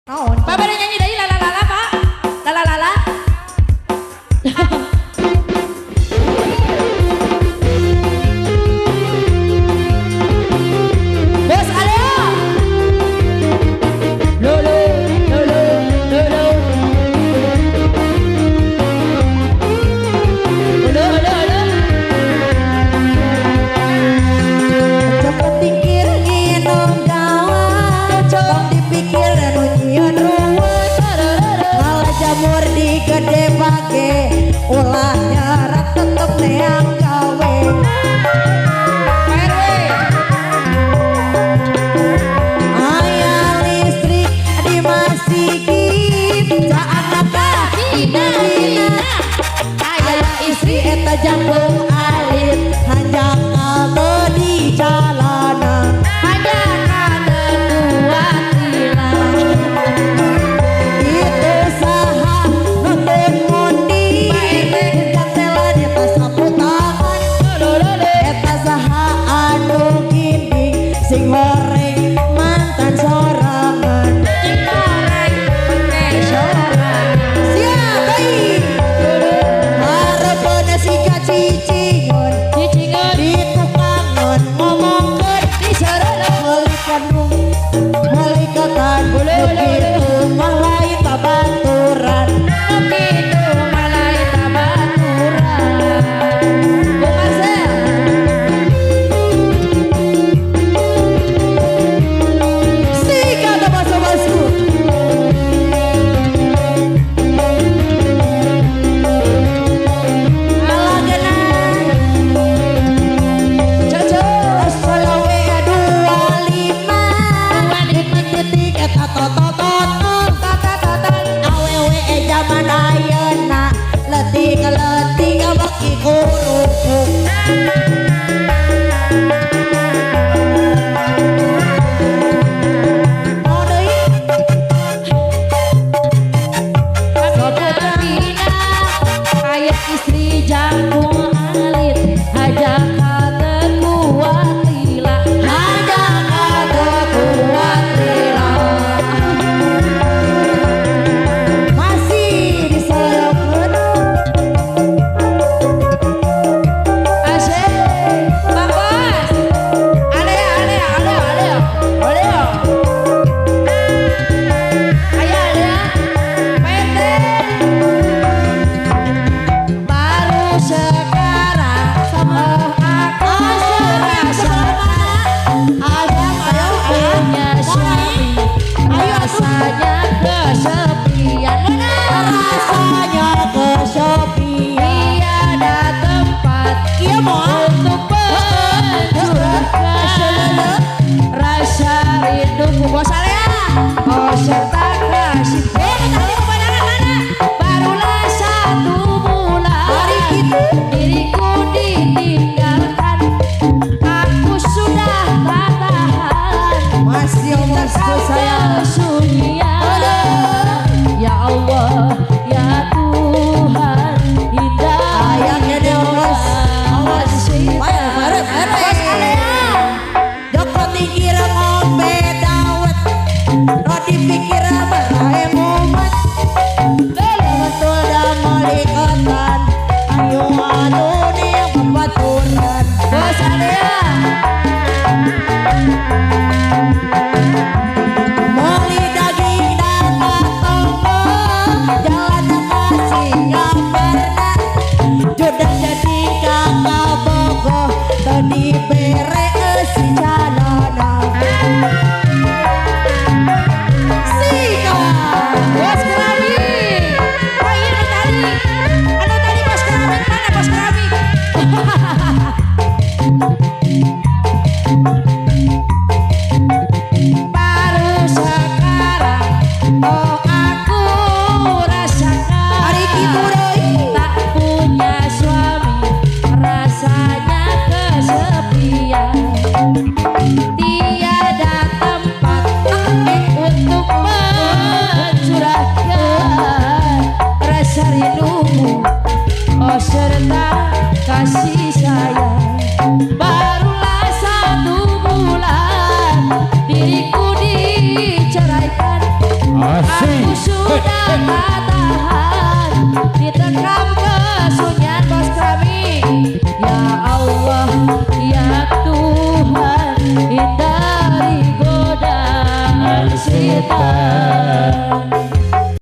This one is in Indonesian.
Naon? Pak bari nyanyi deui lalalala Pak. Lalalala. Bos Aleo. Lolo, lolo, lolo. Lolo, lolo. Cepet tingkir nginum gawat, tong dipikir anu nyieun ruwet. Ngalah jamur di gede bage, ulah nyerat tetep neang gawe. Aya listrik dimasiki, caanakah dina. Aya istri eta jangkung alit, hanjang aldo di jalanan. Itu saha nonton mondi, jatela di tas sapu tangan. Eta saha anu ginding, sing goreng mantan sorangan. Siap baik, harapan siga cicingon, di tukangon ngomongkeun malaikatan begitu malai babaturan. Bung Marcel, siga ada basa-basu. Alah genah, salawe 25, titik eta totot. Asik. Aku sudah tak tahan diterkam kesunyian bos kami. Ya Allah, ya Tuhan, hindari godaan setan.